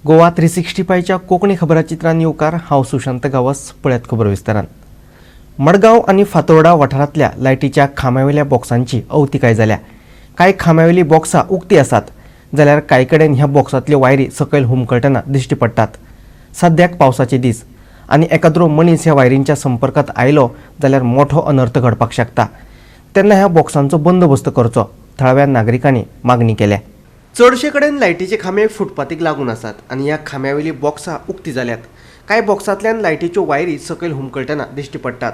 गोवा 365च्या कोंकणी खबराचित्रांत येवकार हांव सुशांत गावस पळयात खबर विस्तारान। मडगांव आनी फातोर्डा वाठारांतल्या लायटीच्या खांब्यावयल्या बॉक्सांची अवतिकाय जाल्या। कांय खांब्यावयलीं बॉक्सां उक्तीं आसात, जाल्यार कांय कडेन ह्या बॉक्सांतल्यो वायरी सकयल हुमकळटना दिश्टी पडटात। सद्याक पावसाचे दीस आनी एकाद्रो मनीस ह्या वायरींच्या संपर्कांत आयलो जाल्यार मोठो अनर्थ घडपाक शकता। तेन्ना ह्या बॉक्सांचो बंदोबस्त करचो थळाव्या नागरिकांनी मागणी केल्या। चडशे कडेन लायटीचे खांबे फुटपाथीक लागून आसात आनी ह्या खांब्यावयलीं बॉक्सां उक्तीं जाल्यात। कांय बॉक्सांतल्यान लायटीच्यो वायरी सकयल हुमकळटना दिश्टी पडटात।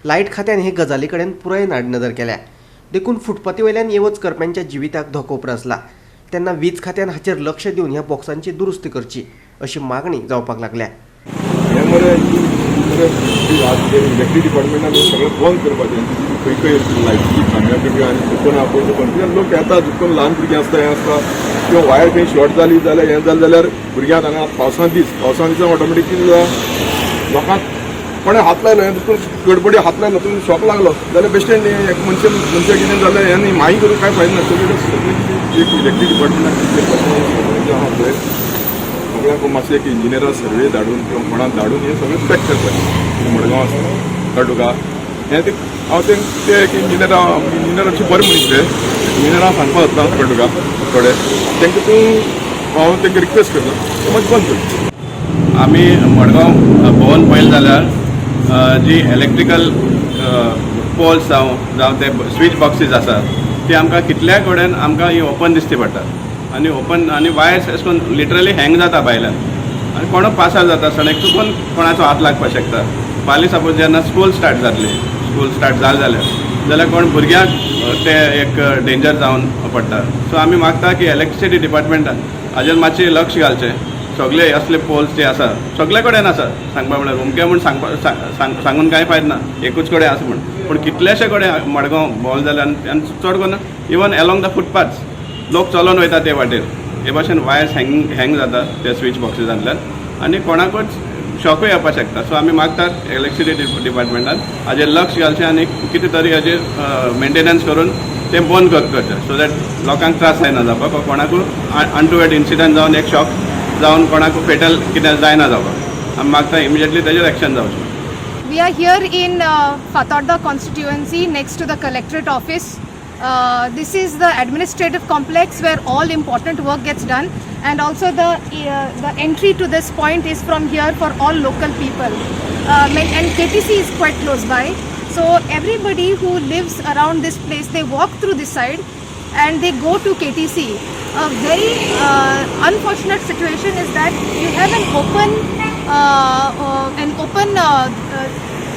लायट खात्यान हे गजाली कडेन पुराय नाडनदर केल्या। देखून फुटपाथी वयल्यान येवच करप्यांच्या जिविताक धोको उप्रासला। तेन्ना वीज खात्यान हाचेर लक्ष दिवन ह्या बॉक्सांची दुरुस्ती करची अशी मागणी जावपाक लागल्या। इलेक्ट्रीक डिपार्टमेंटान सगळें बंद करपाचें खंय खंय लायटीची खांब्यां बिंब्यो आनी दुकानां पळोवन लोक येतात दुकान ल्हान भुरगीं आसता हें आसता किंवा वायर खंय शॉर्ट जाली जाल्यार हें जालें जाल्यार भुरग्यांक हांगा पावसां दिसान ऑटोमॅटीक कितें जाता लोकांक कोणें हात लायलो हें दुकान गडबडी हात लायलो तुका शॉक लागलो जाल्यार बेश्टेन एक मनशाक कितें जालें हें न्ही मागीर करून कांय फायदो ना। सगळें इलेक्ट्रीक डिपार्टमेंटान आहा पळय सगळ्यांक मातशें एक इंजिनियरा सर्वे धाडून किंवा कोणाक धाडून हें सगळें चॅक करपाचें। मडगांव आसा कळ्ळें हें ते हांव ते एक इंजिनियर अशें बरें मनीस ते इंजिनियराक सांगपाक वता कळ्ळें थोडे तांकां तूं हांव तांकां रिक्वेस्ट करता ते मातशें बंद करता। आमी मडगांव भोंवन पळयलें जाल्यार जी इलेक्ट्रिकल पोल्स जावं ते स्विच बॉक्सीस आसात ती आमकां कितल्या कडेन आमकां ही ओपन दिश्टी पडटात आनी ओपन आनी वायर्स अशें करून लिटरली हँग जाता भायल्यान आनी कोणो पासार जाता सडक चुकून कोणाचो हात लागपाक शकता। फाल्यां सपोज जेन्ना स्कूल स्टार्ट जालें जाल्यार कोण भुरग्यांक ते एक डेंजर जावन पडटा। सो आमी मागता की इलेक्ट्रिसिटी डिपार्टमेंटान हाजेर मातशें लक्ष घालचें। सगळे असले पोल्स जे आसा सगळे कडेन आसा सांगपा म्हळ्यार उमके म्हूण सांगून कांय फायदो ना एकूच कडेन आसा पूण कितलेशे कडेन मडगांव भोंवले जाल्यार आनी चड करून इवन एलोंग द फुटपाथ्स लोक चलोन वयता ते वाटेर हे भाशेन वायर्स हँग जाता त्या स्विच बॉक्सिसांतल्यान आनी कोणाकूच शॉकूय येवपाक शकता। सो आमी मागतात इलेक्ट्रिसिटी डिपार्टमेंटान हाजेर लक्ष घालचें आनी कितें तरी हाजेर मेंटेनन्स करून तें बंद करचें सो दॅट लोकांक त्रास जायना जावपाक कोणाकूय अनटुवर्ड इन्सिडंट जावन एक शॉक जावन कोणाकूय फेटल कितें जायना जावपाक आमी मागता इमिजिएटली ताजेर एक्शन जावचें। We are here in Fatorda constituency next to the collectorate office. This is the administrative complex where all important work gets done, and also the entry to this point is from here for all local people. And KTC is quite close by, so everybody who lives around this place, they walk through this side and they go to KTC. A very unfortunate situation is that you have an open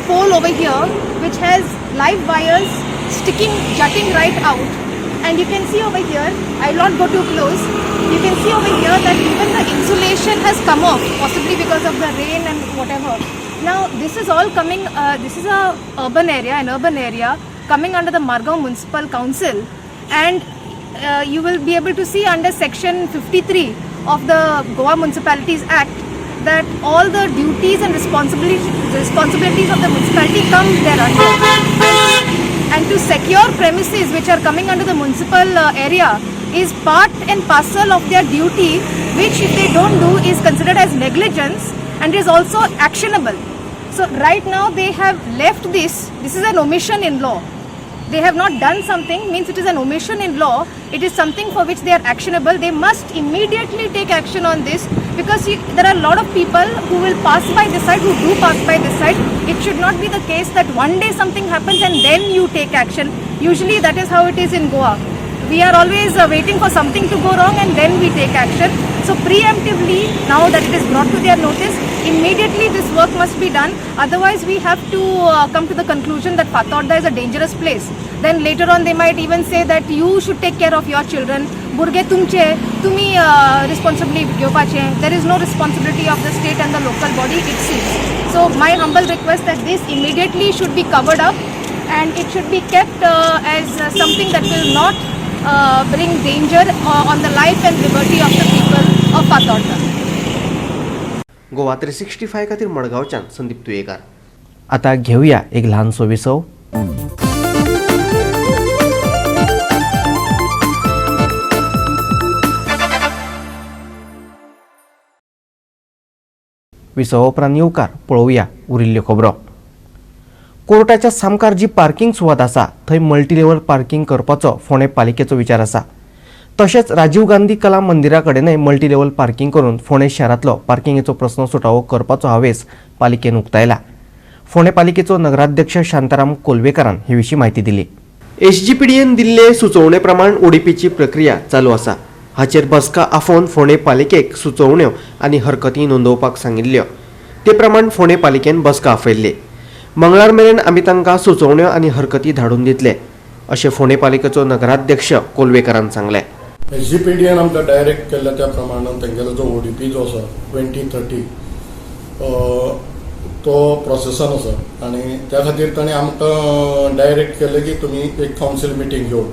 pole over here which has live wires jutting right out, and you can see over here, I will not go too close, you can see over here that even the insulation has come off, possibly because of the rain and whatever. Now this is all coming, this is an urban area coming under the Municipal Council, and you will be able to see under section 53 of the Goa Municipalities Act that all the duties and responsibilities of the municipality come there under. And to secure premises which are coming under the municipal area is part and parcel of their duty, which if they don't do is considered as negligence and is also actionable. So right now they have left this is an omission in law. They have not done something means it is an omission in law. It is something for which they are actionable. They must immediately take action on this, because there are a lot of people who will pass by this side, who do pass by this side. It should not be the case that one day something happens and then you take action. Usually that is how it is in Goa. We are always waiting for something to go wrong and then we take action. So preemptively, now that it is brought to their notice, immediately this work must be done. Otherwise we have to come to the conclusion that Fatorda is a dangerous place. Then later on they might even say that you should take care of your children. Burge tumche, tumi responsibly घेवपाचे. There is no responsibility of the state and the local body, it seems. So my humble request that this immediately should be covered up and it should be kept as something that will not bring danger on the life and liberty of the people of Fatorda. Goa 365 खातीर मडगांवच्यान संदीप तुयेकार। आता घेवया एक ल्हानसो विसव। विसव उपरांत येवकार पळोवया उरिल्ल्यो खबरो. कोर्टाच्या सामकार जी पार्किंग सुवात आसा थंय मल्टीलेवल पार्किंग करपाचो फोंडे पालिकेचो विचार आसा. तशेंच राजीव गांधी कला मंदिरा कडेनय मल्टीलेवल पार्किंग करून फोंडे शारांतलो पार्किंगेचो प्रस्न सुटावो करपाचो हावेस पालिकेन उक्तायला. फोंडे पालिकेचो नगराध्यक्ष शांताराम कोलवेकारान हे विशीं म्हायती दिली. एसजीपीडीएन दिल्ले सुचोवणे प्रमाण ओडीपीची प्रक्रिया चालू आसा. हाचेर बसका आफोवन फोंडे पालिकेक सुचोवण्यो आनी हरकती नोंदवपाक सांगिल्ल्यो. ते प्रमाण फोंडे पालिकेन बसका आपयल्ली. मंगळार मेरेन आमी तांकां सुचोवण्यो आनी हरकती धाडून दितले अशें फोंडे पालिकेचो नगराध्यक्ष कोलवेकारान सांगलें. एसजीपीडीएन आमकां डायरेक्ट केल्ल्या त्या प्रमाणान तेंगेलो जो ओडीपी जो आसा 2030 तो प्रोसेसान आसा आनी त्या खातीर ताणें आमकां डायरेक्ट केलें की तुमी एक कावन्सील मिटींग घेवन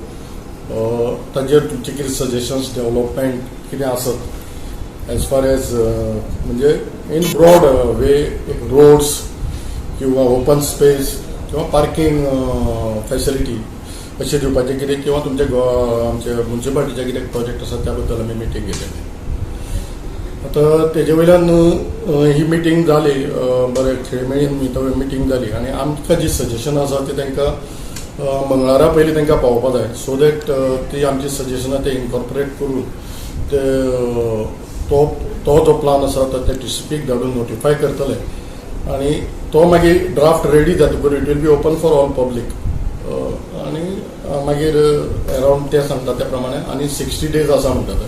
ताजेर तुमचे कितें सजेशन्स डेव्हलपमेंट कितें आसत एज फार एज म्हणजे इन ब्रॉड वे एक रोड्स किंवा ओपन स्पेस किंवा पार्किंग फॅसिलिटी अशें दिवपाचें कितें किंवा तुमचे आमचे म्युनिसिपालिटीचे कितें प्रोजेक्ट आसा त्या बद्दल आमी मिटींग घेतलेली. आतां तेजे वयल्यान ही मिटींग जाली बरें खेळमेळीन मिटींग जाली आनी आमकां जी सजेशनां आसा ती तांकां मंगळारा पयलीं तांकां पावोवपा जाय सो दॅट ती आमची सजेशनां ते इनकॉर्पोरेट करून ते तो जो प्लान आसा तो ते डिस्ट्रिक्ट धाडून नोटिफाय करतले आनी तो मागीर ड्राफ्ट रेडी जातकूर it will be open for all public आनी मागीर अरावंड ते सांगता त्या प्रमाणे आनी 60 days आसा म्हणटा ते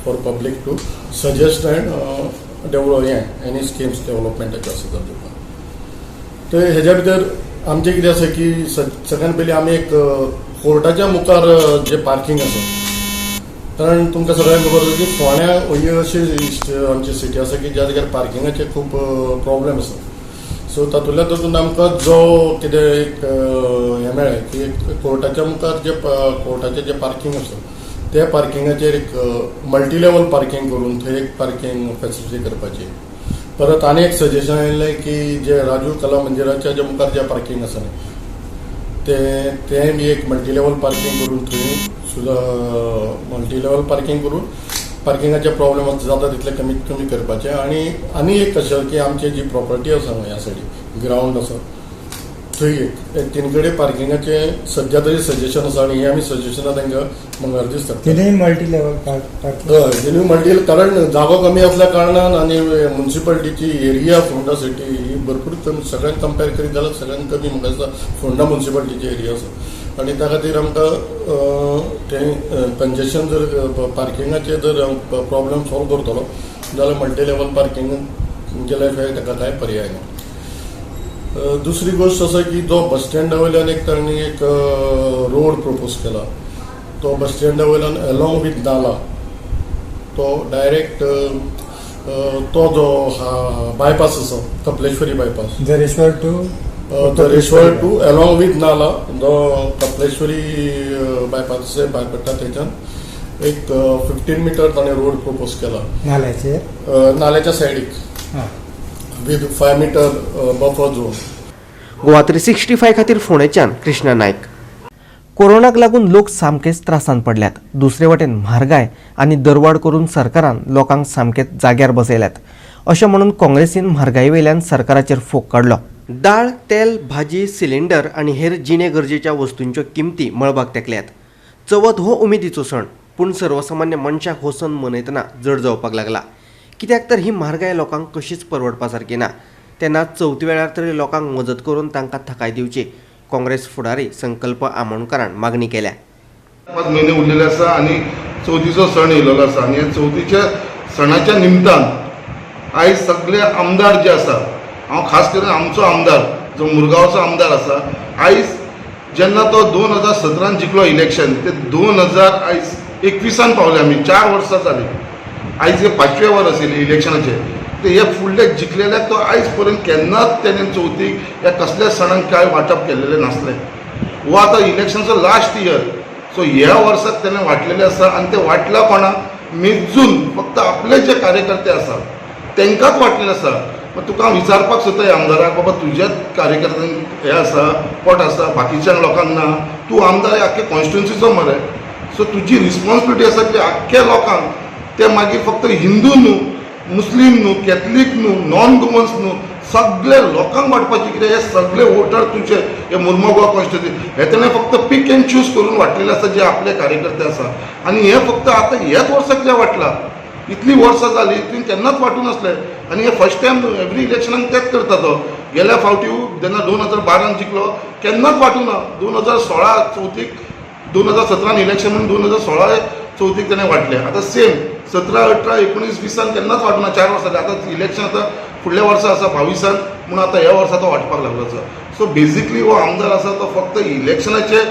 for public to suggest and develop any schemes डेव्हलपमेंटाचे आसा जातूंत. ते हेज्या भितर आमचें कितें आसा की सगळ्यान पयलीं आमी एक कोर्टाच्या मुखार जे पार्किंग आसा कारण तुमकां सगळ्यांक खबर आसा की फोंड्या ही अशी आमची सिटी आसा की ज्या जाग्यार पार्किंगाचे खूब प्रॉब्लेम आसा. सो तातूंत आमकां जो कितें एक हें मेळ्ळें की कोर्टाच्या मुखार जे कोर्टाचें जे पार्किंग आसा त्या पार्किंगाचेर एक मल्टीलेवल पार्किंग करून थंय एक पार्किंग फॅसिलिटी करपाची. परत आनी एक सजेशन आयिल्लें की जे राजीव कला मंदिराच्या जे मुखार जे पार्किंग आसा न्ही तें बी एक मल्टीलेवल पार्किंग करून थंय सुद्दां मल्टीलेवल पार्किंग करून पार्किंगाचे प्रॉब्लेम जाता तितले कमीत कमी करपाचे आनी एक कशें की आमची जी प्रॉपर्टी आसा ह्या सायडीक ग्रावंड आसा थंय एक तीन कडेन पार्किंगाचे सद्या तरी सजेशन आसा आनी हे आमी सजेशनां तांकां मंगळार दीस धाडटा. मल्टी लेवल हय मल्टी कारण जागो कमी असल्या कारणान आनी म्युनिसिपालिटीची एरिया फोंडा सिटी ही भरपूर कमी सगळ्यांक कंपेर करीत जाल्यार सगळ्यांत कमी म्हाका दिसता फोंडा म्युनिसिपालिटीची एरिया आसा आनी त्या खातीर आमकां तें कंजेशन जर पार्किंगाचे जर प्रॉब्लेम सॉल्व करतलो जाल्यार मल्टी लेवल पार्किंग गेल्या शिवाय ताका कांय पर्याय ना. दुसरी गोष्ट आसा की जो बस स्टँडा वयल्यान एक तांणी एक रोड प्रपोज केला तो बस स्टँडा वयल्यान अलॉंग विथ नाला तो डायरेक्ट तो जो बायपास आसा Kapleshwari bypass दरेश्वर to along with नाला जो कपलेश्वरी बायपास भायर पडटा थंयच्यान एक 15 मीटर ताणें रोड प्रपोज केला नाल्याच्या सायडीक with 5 metre buffer zone. Goa 365 खातीर फोंडेच्यान कृष्णा नायक. कोरोनाक लागून लोक सामकेच त्रासान पडल्यात. दुसरे वटेन म्हारगाय आनी दरवाड करून सरकारान लोकांक सामकेच जाग्यार बसयल्यात अशें म्हणून काँग्रेसीन म्हारगाये वयल्यान सरकाराचेर फोग काडलो. दाळ तेल भाजी सिलिंडर आनी हेर जिणे गरजेच्या वस्तूंच्यो किंमती मळबाक तेकल्यात. चवथ हो उमेदीचो सण पूण सर्वसामान्य मनशाक हो सण मनयतना जड जावपाक लागला. कित्याक तर ही म्हारगाय लोकांक कशीच परवडपा सारकी ना. तेन्ना चवथी वेळार तरी लोकांक मजत करून तांकां थाकाय दिवची काँग्रेस फुडारी संकल्प आमोणकारान मागणी केल्या. 5 म्हयने उरलेले आसा आनी चवथीचो सण येयलेलो आसा आनी ह्या चवथीच्या सणाच्या निमतान आयज सगळे आमदार जे आसा हांव खास करून आमचो आमदार जो मुरगांवचो आमदार आसा आयज जेन्ना तो 2017 जिखलो इलेक्शन ते 2021 पावले आमी 4 वर्सां जाली. आयज हे 5वें वर आशिल्लें इलेक्शनाचे ते हे फुडले जिखलेल्याक तो आयज पर्यंत केन्नाच तेणें चवथीक ह्या कसल्या सणांक कांय वांटप केल्लेलें नासलें. हो आतां इलेक्शनाचो लास्ट इयर सो ह्या वर्साक तेणें वांटलेलें आसा आनी तें वांटला कोणाक मेजून फक्त आपले जे कार्यकर्ते आसा तांकांच वांटलेलें आसा. तुका हांव विचारपाक सोदता आमदाराक बाबा तुज्याच कार्यकर्त्यांक हे आसा पोट आसा बाकीच्या लोकांक ना तूं आमदार आख्खे कॉन्स्टिट्युन्सीचो मरे सो तुजी रिस्पॉन्सिबिलिटी आसा की आख्ख्या लोकांक ते मागीर फक्त हिंदू न्हू मुस्लीम न्हू कॅथलीक न्हू नॉन गोवन्स न्हू सगळे लोकांक वाटपाचे कितें हे सगळे वोटर तुमचे हे मुर्मुगांव कॉन्स्टिट्युन्सी हे ताणें फक्त पिक एंड चूज करून वाटलेले आसा जे आपले कार्यकर्ते आसा आनी हे फक्त आतां ह्याच वर्सा कित्याक वाटला इतली वर्सां जाली तुवें केन्नाच वाटूं नसलें आनी हे फर्स्ट टायम एवरी इलेक्शनाक तेच करता तो गेल्या फावटी जेन्ना 2012 जिंकलो केन्नाच वाटूं ना 2016 चवथीक 2017 इलेक्शन म्हणून 2016 चवथीक ताणें वाटलें आतां सेम 17, 18, 19, 20 केन्नाच वाटूं ना 4 वर्सां आतां इलेक्शन आतां फुडल्या वर्सा आसा 22 म्हूण आतां ह्या वर्सा तो वाटपाक लागलो आसा सो बेजिकली हो आमदार आसा तो फक्त इलेक्शनाचे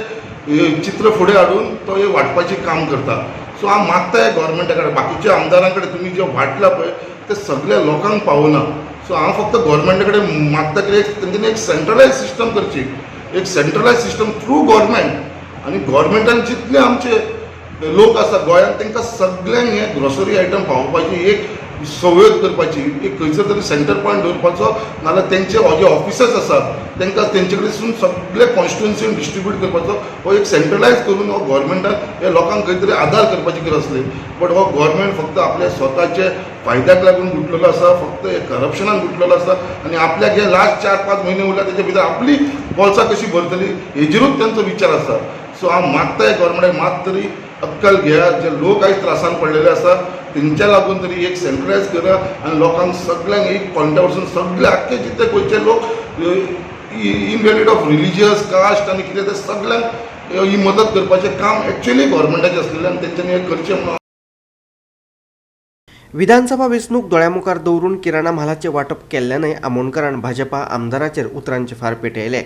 चित्र फुडें हाडून तो हे वाटपाचें काम करता सो हांव मागता हे गोवोरमेंटा कडेन बाकीच्या आमदारां कडेन तुमी जे वाटला पळय ते सगळ्या लोकांक पावना सो हांव फक्त गोवोरमेंटा कडेन मागता की तेंच्यांनी एक सेंट्रलायज सिस्टम करची एक सेंट्रलायज सिस्टम थ्रू गोवोरमेंट आनी गोवोरमेंटान जितले आमचे लोक आसा गोंयांत तांकां सगळ्यांक हे ग्रोसरी आयटम पावोवपाची एक सवलत करपाची एक खंयसर तरी सेंटर पॉयंट दवरपाचो नाजाल्यार तेंचे हो जे ऑफिसर्स आसात तांकां तेंचे कडेन सगळे कॉन्स्टिट्युन्सीन डिस्ट्रिब्यूट करपाचो हो एक सेंट्रलायज करून हो गोवोरमेंटान हे लोकांक खंय तरी आदार करपाची गरज आसली बट हो गोवोरमेंट फक्त आपल्या स्वताचे फायद्याक लागून गुंतलेलो आसा फक्त हे करप्शनान गुंतलेलो आसा आनी आपल्याक हे लास्ट 4-5 म्हयने उरल्या तेच्या भितर आपली बोल्सां कशी भरतली हेजेरूच तांचो विचार आसा सो हांव मागता हे गोवोरमेंटाक मात तरी अक्कल घेया जे लोक आयज त्रासान पडलेले आसा तेंच्या लागून तरी एक सेंट्रलायज करा आनी लोकांक सगळ्यांक एक पॉयंटा वरसून सगळे आख्खे जितले गोंयचे लोक इनवॅलिड ऑफ रिलिजियस कास्ट आनी कितें ते सगळ्यांक ही मदत करपाचें काम एक्चुअली गोवोरमेंटाचें आसलेलें आनी तेंच्यांनी हें करचें म्हणून विधानसभा वेंचणूक दोळ्यामुखार दवरून किराणा म्हालाचें वांटप केल्ल्यानय आमोणकारान भाजपा आमदाराचेर उतरांचे फार पेटयले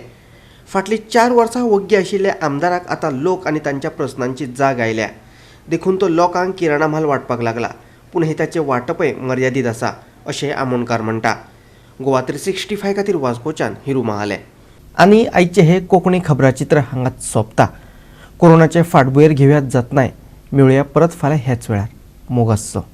फाटलीं 4 वर्सां वग्गी आशिल्ल्या आमदाराक आतां लोक आनी तांच्या प्रस्नांची जाग आयल्या देखून तो लोकांक किराणा म्हाल वांटपाक लागला पूण हे ताचें वांटपय मर्यादीत आसा अशें आमोणकार म्हणटा गोवा 365 खातीर वास्कोच्यान हिरू महाले आनी आयचे हे कोंकणी खबराचित्र हांगाच सोंपता कोरोनाचे फाटभुंयेर घेवयात जतनाय मेळुया परत फाल्यां ह्याच वेळार मोगासो